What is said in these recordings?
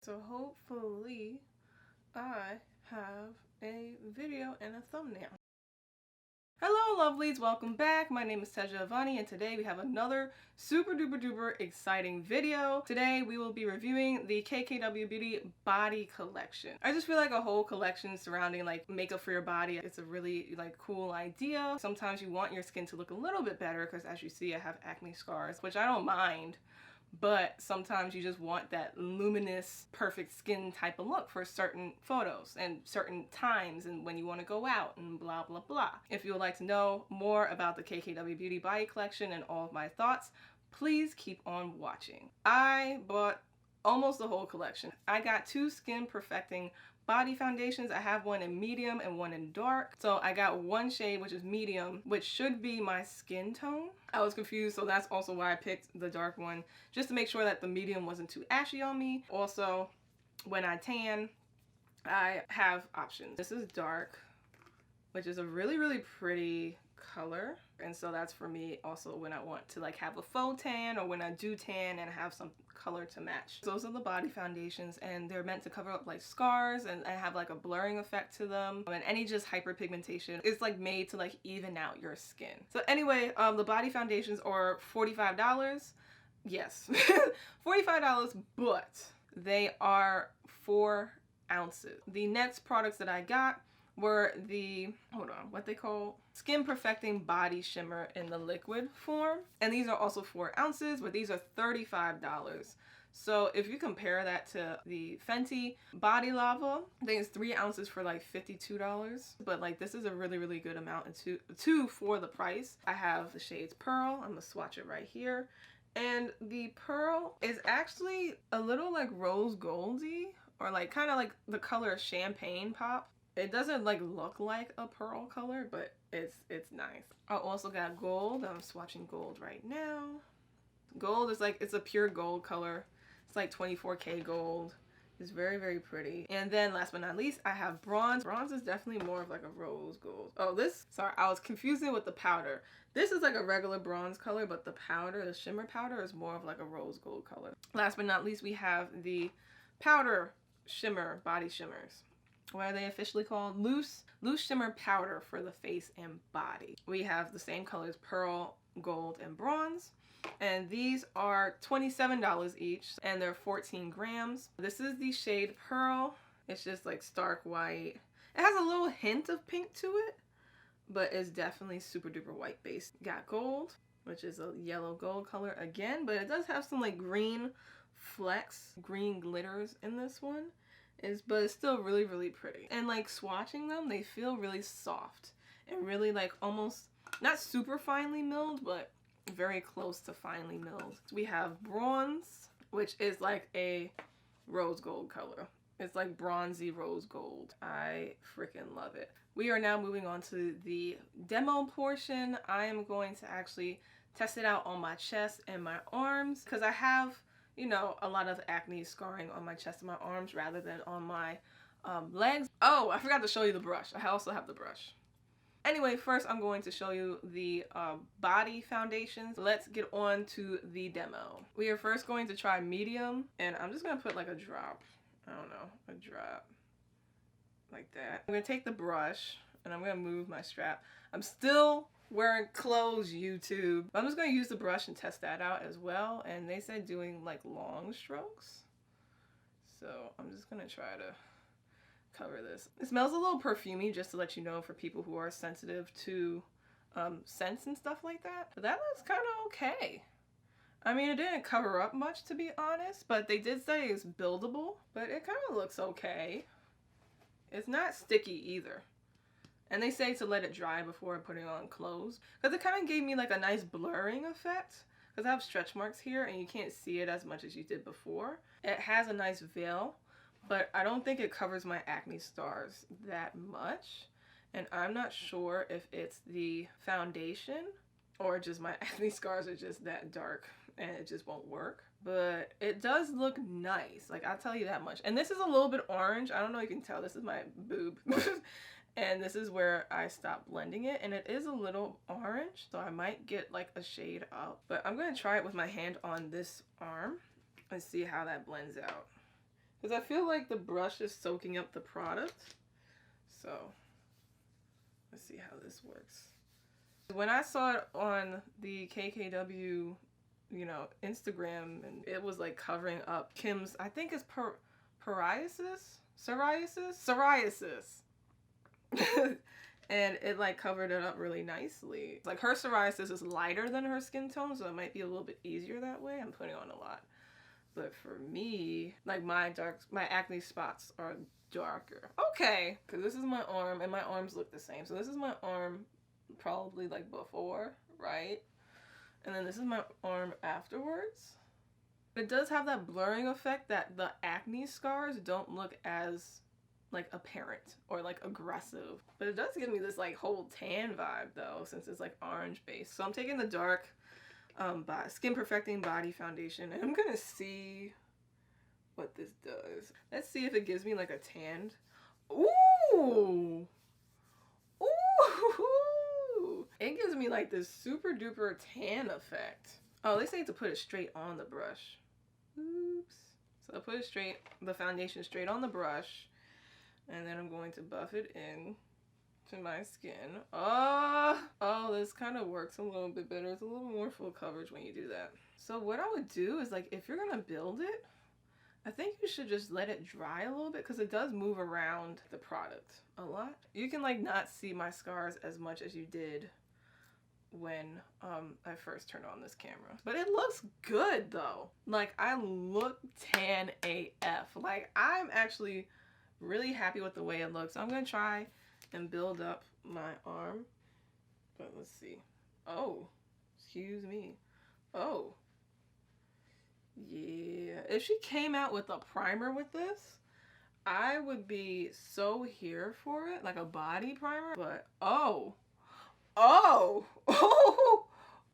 So hopefully I have a video and a thumbnail. Hello lovelies, welcome back. My name is Tehja and today we have another super duper duper exciting video. Today we will be reviewing the KKW Beauty body collection. I just feel like a whole collection surrounding like makeup for your body. It's a really like cool idea. Sometimes you want your skin to look a little bit better because as you see I have acne scars, which I don't mind. But sometimes you just want that luminous, perfect skin type of look for certain photos and certain times and when you want to go out and blah, blah, blah. If you would like to know more about the KKW Beauty Body Collection and all of my thoughts, please keep on watching. I bought almost the whole collection. I got 2 skin perfecting body foundations. I have one in medium and one in dark. So I got one shade which is medium, which should be my skin tone. I was confused, so that's also why I picked the dark one, just to make sure that the medium wasn't too ashy on me. Also, when I tan, I have options. This is dark, which is a really, really pretty color. And so that's for me also when I want to like have a faux tan or when I do tan and have some color to match. Those are the body foundations and they're meant to cover up like scars and have like a blurring effect to them. And any just hyperpigmentation is like made to like even out your skin. So anyway, the body foundations are $45. Yes, $45, but they are 4 ounces. The next products that I got were the, what they call Skin Perfecting Body Shimmer in the liquid form. And these are also 4 ounces, but these are $35. So if you compare that to the Fenty Body Lava, I think it's 3 ounces for like $52. But like this is a really, really good amount and two for the price. I have the shades Pearl. I'm gonna swatch it right here. And the Pearl is actually a little like rose goldy or like kind of like the color Champagne Pop. It doesn't like look like a pearl color, but it's nice. I also got gold. I'm swatching gold right now. Gold is like, it's a pure gold color. It's like 24K gold. It's very, very pretty. And then last but not least, I have bronze. Bronze is definitely more of like a rose gold. Oh, sorry, I was confusing with the powder. This is like a regular bronze color, but the powder, the shimmer powder is more of like a rose gold color. Last but not least, we have the powder shimmer body shimmers. What are they officially called? Loose shimmer powder for the face and body. We have the same colors, pearl, gold, and bronze. And these are $27 each, and they're 14 grams. This is the shade Pearl. It's just like stark white. It has a little hint of pink to it, but it's definitely super duper white base. Got gold, which is a yellow gold color again, but it does have some like green flecks, green glitters in this one. But it's still really, really pretty. And like swatching them, they feel really soft and really like almost not super finely milled, but very close to finely milled. We have bronze, which is like a rose gold color. It's like bronzy rose gold. I freaking love it. We are now moving on to the demo portion. I am going to actually test it out on my chest and my arms because I have, you know, a lot of acne scarring on my chest and my arms rather than on my legs. Oh, I forgot to show you the brush. I also have the brush. Anyway, first I'm going to show you the body foundations. Let's get on to the demo. We are first going to try medium, and I'm just going to put like a drop. I don't know, a drop like that. I'm going to take the brush, and I'm going to move my strap. I'm still wearing clothes, YouTube. I'm just going to use the brush and test that out as well. And they said doing like long strokes. So I'm just going to try to cover this. It smells a little perfumey, just to let you know, for people who are sensitive to scents and stuff like that. But that looks kind of okay. I mean, it didn't cover up much, to be honest, but they did say it's buildable, but it kind of looks okay. It's not sticky either. And they say to let it dry before putting on clothes, because it kind of gave me like a nice blurring effect, because I have stretch marks here and you can't see it as much as you did before. It has a nice veil, but I don't think it covers my acne scars that much. And I'm not sure if it's the foundation or just my acne scars are just that dark and it just won't work. But it does look nice, like I'll tell you that much. And this is a little bit orange. I don't know if you can tell, this is my boob. And this is where I stopped blending it, and it is a little orange, so I might get like a shade up. But I'm going to try it with my hand on this arm and see how that blends out. because I feel like the brush is soaking up the product. So let's see how this works. When I saw it on the KKW, you know, Instagram, and it was like covering up Kim's, I think it's psoriasis. And it like covered it up really nicely. Like her psoriasis is lighter than her skin tone, so it might be a little bit easier that way. I'm putting on a lot. But for me, like my acne spots are darker. Okay, because this is my arm and my arms look the same. So this is my arm probably like before, right? And then this is my arm afterwards. It does have that blurring effect that the acne scars don't look as like apparent or like aggressive. But it does give me this like whole tan vibe though, since it's like orange based. So I'm taking the dark Skin Perfecting Body Foundation, and I'm gonna see what this does. Let's see if it gives me like a tanned. Ooh! Ooh! It gives me like this super duper tan effect. Oh, they say to put it straight on the brush. Oops. So I put it straight, the foundation straight on the brush, and then I'm going to buff it in to my skin. Oh, this kind of works a little bit better. It's a little more full coverage when you do that. So what I would do is, like, if you're gonna build it, I think you should just let it dry a little bit, because it does move around the product a lot. You can like not see my scars as much as you did when I first turned on this camera. But it looks good though. Like, I look tan AF. Like, I'm actually really happy with the way it looks. I'm gonna try and build up my arm, but let's see. Oh, excuse me. Oh, yeah. If she came out with a primer with this, I would be so here for it, like a body primer. But oh,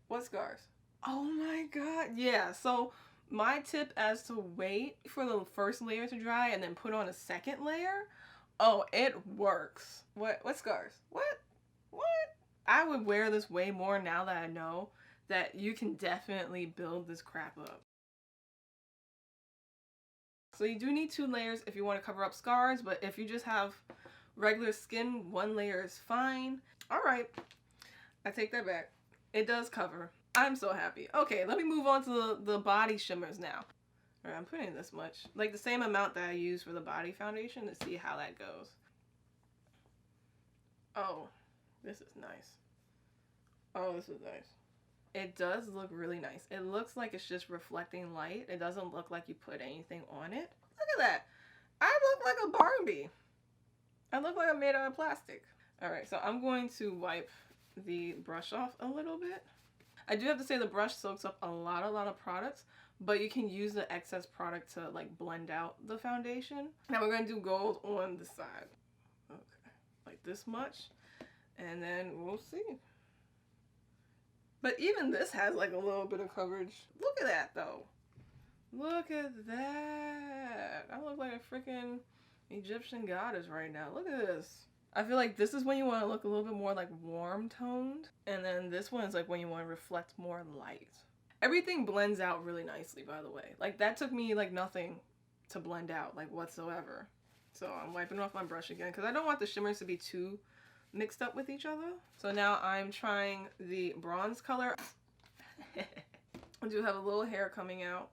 what scars? Oh my god, yeah. So my tip as to wait for the first layer to dry and then put on a second layer, oh, it works. What scars? What? I would wear this way more now that I know that you can definitely build this crap up. So you do need 2 layers if you want to cover up scars, but if you just have regular skin, 1 layer is fine. All right, I take that back. It does cover. I'm so happy. Okay, let me move on to the body shimmers now. All right, I'm putting this much, like the same amount that I use for the body foundation, to see how that goes. Oh, this is nice. Oh, this is nice. It does look really nice. It looks like it's just reflecting light. It doesn't look like you put anything on it. Look at that. I look like a Barbie. I look like I'm made out of plastic. All right, so I'm going to wipe the brush off a little bit. I do have to say the brush soaks up a lot of products, but you can use the excess product to like blend out the foundation. Now we're gonna do gold on the side. Okay, like this much, and then we'll see. But even this has like a little bit of coverage. Look at that though. Look at that. I look like a freaking Egyptian goddess right now. Look at this. I feel like this is when you want to look a little bit more like warm toned. And then this one is like when you want to reflect more light. Everything blends out really nicely, by the way. Like, that took me like nothing to blend out, like, whatsoever. So I'm wiping off my brush again because I don't want the shimmers to be too mixed up with each other. So now I'm trying the bronze color. I do have a little hair coming out.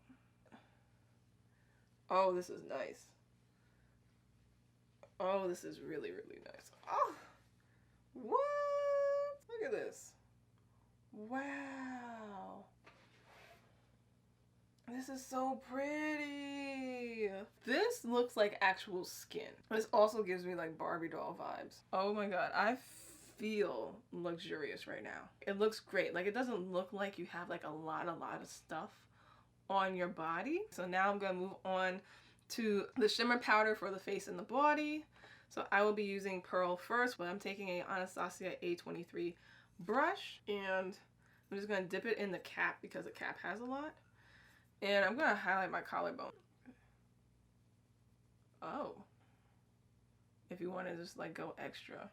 Oh, this is nice. Oh, this is really, really nice. Oh, what? Look at this. Wow. This is so pretty. This looks like actual skin. This also gives me like Barbie doll vibes. Oh my god, I feel luxurious right now. It looks great. Like, it doesn't look like you have like a lot of stuff on your body. So now I'm gonna move on to the shimmer powder for the face and the body. So I will be using Pearl first, but I'm taking a Anastasia A23 brush, and I'm just gonna dip it in the cap because the cap has a lot. And I'm gonna highlight my collarbone. Oh. If you want to just like go extra.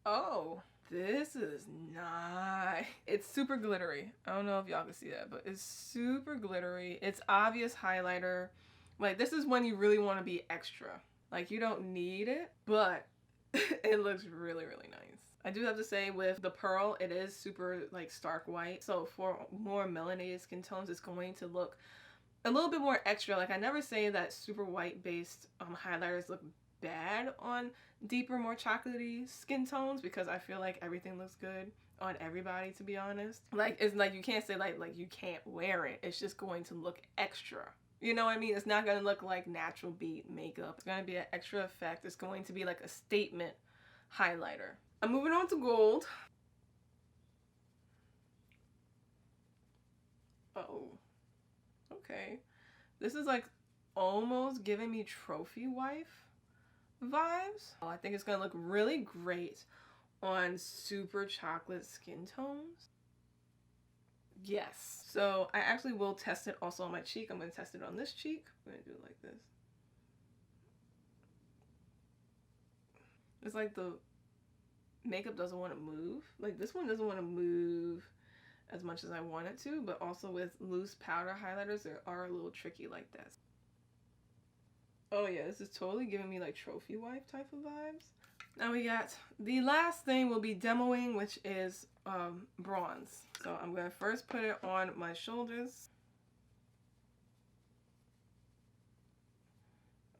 Oh, this is nice. It's super glittery. I don't know if y'all can see that, but it's super glittery. It's obvious highlighter. Like, this is when you really want to be extra. Like, you don't need it, but it looks really, really nice. I do have to say, with the pearl, it is super, like, stark white. So for more melanated skin tones, it's going to look a little bit more extra. Like, I never say that super white-based highlighters look bad on deeper, more chocolatey skin tones, because I feel like everything looks good on everybody, to be honest. Like, it's like, you can't say, like you can't wear it. It's just going to look extra. You know what I mean? It's not going to look like natural beat makeup. It's going to be an extra effect. It's going to be like a statement highlighter. I'm moving on to gold. Oh, okay. This is like almost giving me trophy wife vibes. Oh, I think it's going to look really great on super chocolate skin tones. Yes. So I actually will test it also on my cheek. I'm going to test it on this cheek. I'm going to do it like this. It's like the makeup doesn't want to move. Like, this one doesn't want to move as much as I want it to, but also with loose powder highlighters, they are a little tricky like this. Oh yeah, this is totally giving me like trophy wife type of vibes. Now we got the last thing we'll be demoing, which is bronze. So I'm going to first put it on my shoulders.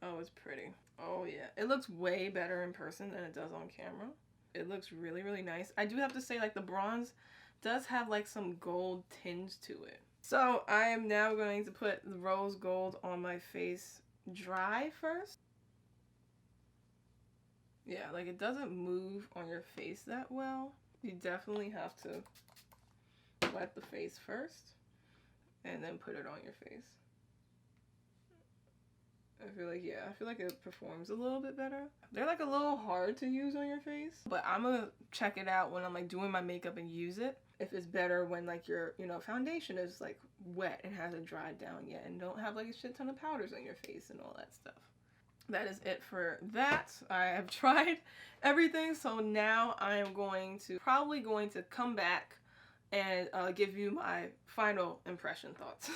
Oh, it's pretty. Oh yeah, it looks way better in person than it does on camera. It looks really, really nice. I do have to say, like, the bronze does have like some gold tinge to it. So I am now going to put the rose gold on my face dry first. Yeah, like, it doesn't move on your face that well. You definitely have to wet the face first and then put it on your face. I feel like, yeah, I feel like it performs a little bit better. They're like a little hard to use on your face, but I'm gonna check it out when I'm like doing my makeup and use it. If it's better when like your, you know, foundation is like wet and hasn't dried down yet and don't have like a shit ton of powders on your face and all that stuff. That is it for that. I have tried everything, so now I am probably going to come back and give you my final impression thoughts.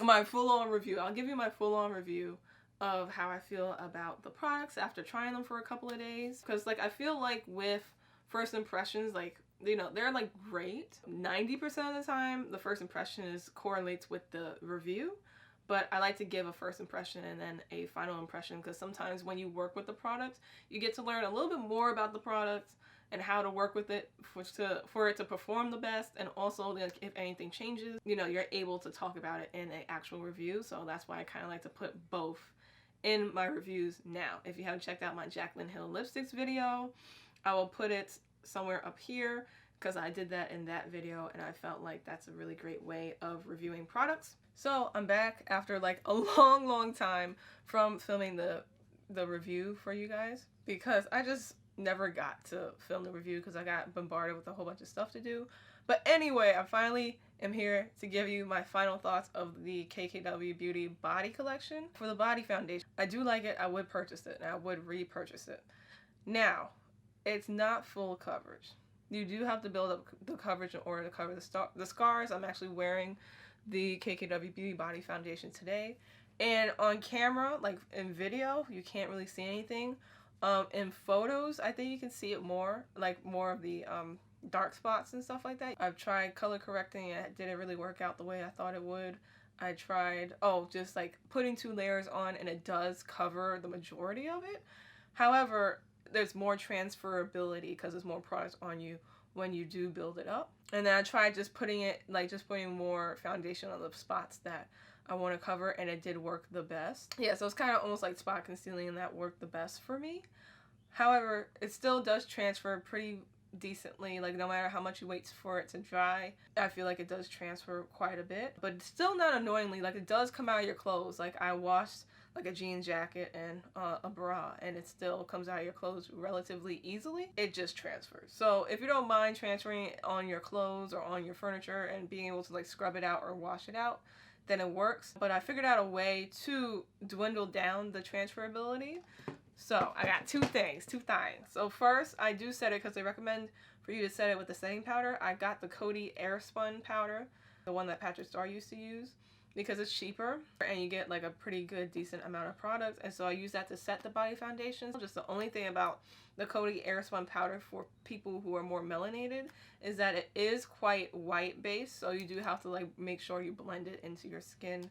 My full-on review. I'll give you my full-on review of how I feel about the products after trying them for a couple of days. Because, like, I feel like with first impressions, like, you know, they're like great. 90% of the time, the first impression correlates with the review. But I like to give a first impression and then a final impression, because sometimes when you work with the product, you get to learn a little bit more about the product and how to work with it for it to perform the best, and also, like, if anything changes, you know, you're able to talk about it in an actual review. So that's why I kind of like to put both in my reviews now. If you haven't checked out my Jaclyn Hill lipsticks video, I will put it somewhere up here, because I did that in that video and I felt like that's a really great way of reviewing products. So I'm back after like a long time from filming the review for you guys, because I just never got to film the review because I got bombarded with a whole bunch of stuff to do. But anyway, I finally am here to give you my final thoughts of the KKW Beauty Body Collection. For the body foundation, I do like it. I would purchase it and I would repurchase it. Now, it's not full coverage. You do have to build up the coverage in order to cover the scars. I'm actually wearing the KKW Beauty Body Foundation today. And on camera, like in video, you can't really see anything. In photos, I think you can see it more, like more of the dark spots and stuff like that. I've tried color correcting and it didn't really work out the way I thought it would. I tried, just like putting 2 layers on, and it does cover the majority of it. However, there's more transferability because there's more product on you when you do build it up. And then I tried just putting more foundation on the spots that I want to cover, and it did work the best. Yeah, so it's kind of almost like spot concealing, and that worked the best for me. However, it still does transfer pretty decently. Like, no matter how much you wait for it to dry, I feel like it does transfer quite a bit, but still not annoyingly. Like, it does come out of your clothes. Like, I washed like a jean jacket and a bra, and it still comes out of your clothes relatively easily. It just transfers. So if you don't mind transferring it on your clothes or on your furniture and being able to like scrub it out or wash it out, then it works. But I figured out a way to dwindle down the transferability. So I got two things. So first, I do set it because they recommend for you to set it with the setting powder. I got the Coty Airspun powder, the one that Patrick Starr used to use. because it's cheaper and you get like a pretty good decent amount of product, and so I use that to set the body foundation. Just the only thing about the Coty Airspun powder for people who are more melanated is that it is quite white based, so you do have to like make sure you blend it into your skin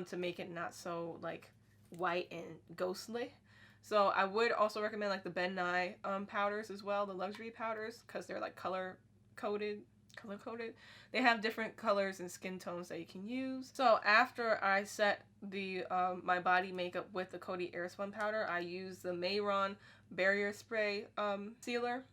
to make it not so like white and ghostly. So I would also recommend like the Nye powders as well, the luxury powders, because they're like color coded. They have different colors and skin tones that you can use. So after I set the my body makeup with the Coty Airspun powder, I use the Mehron barrier spray sealer,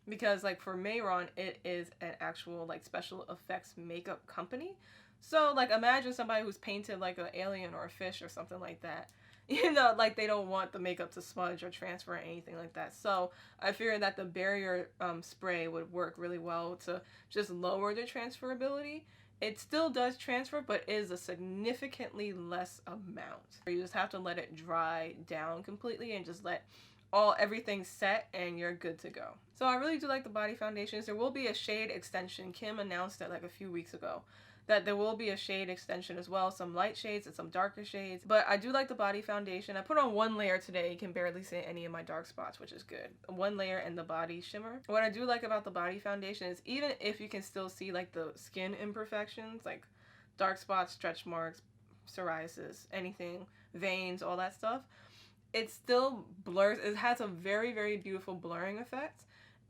because like for Mehron, it is an actual like special effects makeup company. So like imagine somebody who's painted like an alien or a fish or something like that. You know, like they don't want the makeup to smudge or transfer or anything like that. So I figured that the barrier spray would work really well to just lower the transferability. It still does transfer, but is a significantly less amount. You just have to let it dry down completely and just let everything set and you're good to go. So I really do like the body foundations. There will be a shade extension. Kim announced it like a few weeks ago that there will be a shade extension as well, some light shades and some darker shades. But I do like the body foundation. I put on one layer today. You can barely see any of my dark spots, which is good. One layer and the body shimmer. What I do like about the body foundation is even if you can still see like the skin imperfections, like dark spots, stretch marks, psoriasis, anything, veins, all that stuff, it still blurs. It has a very, very beautiful blurring effect,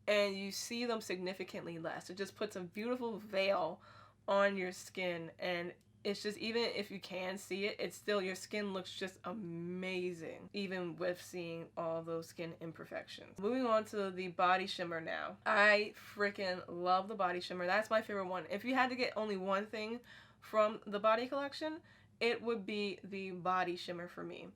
and you see them significantly less. It just puts a beautiful veil on your skin, and it's just, even if you can see it, it's still, your skin looks just amazing even with seeing all those skin imperfections. Moving on to the body shimmer now. I freaking love the body shimmer. That's my favorite one. If you had to get only one thing from the body collection, it would be the body shimmer for me.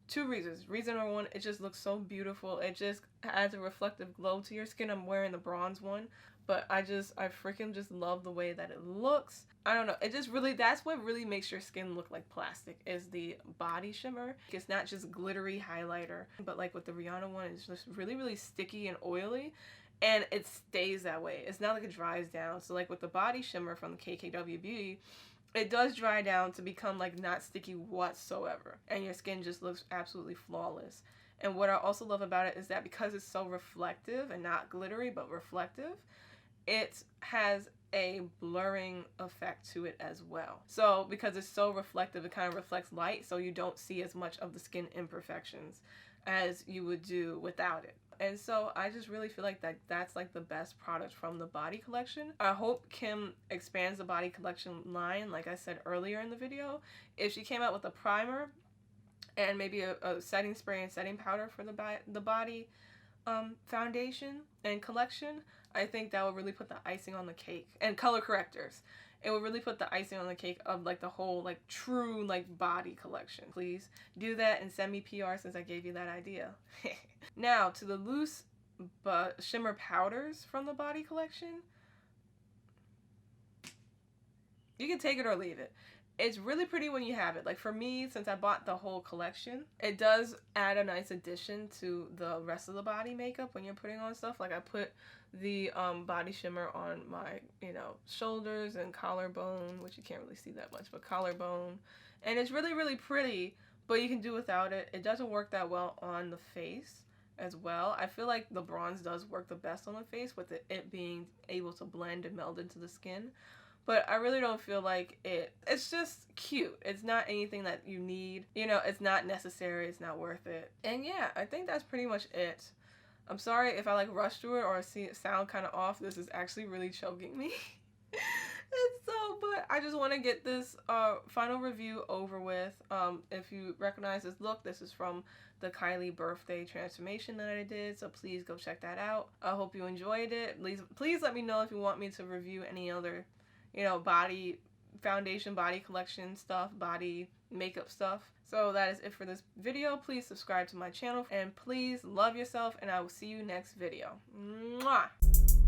Two reasons. Reason number one, it just looks so beautiful. It just adds a reflective glow to your skin. I'm wearing the bronze one, but I freaking just love the way that it looks. I don't know. It just really, that's what really makes your skin look like plastic, is the body shimmer. It's not just glittery highlighter, but like with the Rihanna one, it's just really, really sticky and oily, and it stays that way. It's not like it dries down. So like with the body shimmer from the KKW Beauty, it does dry down to become like not sticky whatsoever, and your skin just looks absolutely flawless. And what I also love about it is that because it's so reflective and not glittery but reflective, it has a blurring effect to it as well. So because it's so reflective, it kind of reflects light, so you don't see as much of the skin imperfections as you would do without it. And so I just really feel like that's like the best product from the body collection. I hope Kim expands the body collection line, like I said earlier in the video. If she came out with a primer and maybe a setting spray and setting powder for the body foundation and collection, I think that would really put the icing on the cake. And color correctors. It would really put the icing on the cake of like the whole like true like body collection. Please do that and send me PR since I gave you that idea. Now to the loose shimmer powders from the body collection. You can take it or leave it. It's really pretty when you have it. Like for me, since I bought the whole collection, it does add a nice addition to the rest of the body makeup when you're putting on stuff. Like I put the body shimmer on my, you know, shoulders and collarbone, which you can't really see that much, but collarbone. And it's really, really pretty, but you can do without it. It doesn't work that well on the face as well. I feel like the bronze does work the best on the face with it being able to blend and meld into the skin. But I really don't feel like it's just cute. It's not anything that you need. You know, it's not necessary. It's not worth it. And yeah, I think that's pretty much it. I'm sorry if I like rush through it or sound kind of off. This is actually really choking me. But I just want to get this final review over with. If you recognize this look, this is from the Kylie birthday transformation that I did, so please go check that out. I hope you enjoyed it. Please let me know if you want me to review any other, you know, body foundation, body collection stuff, body makeup stuff. So that is it for this video. Please subscribe to my channel and please love yourself, and I will see you next video. Mwah!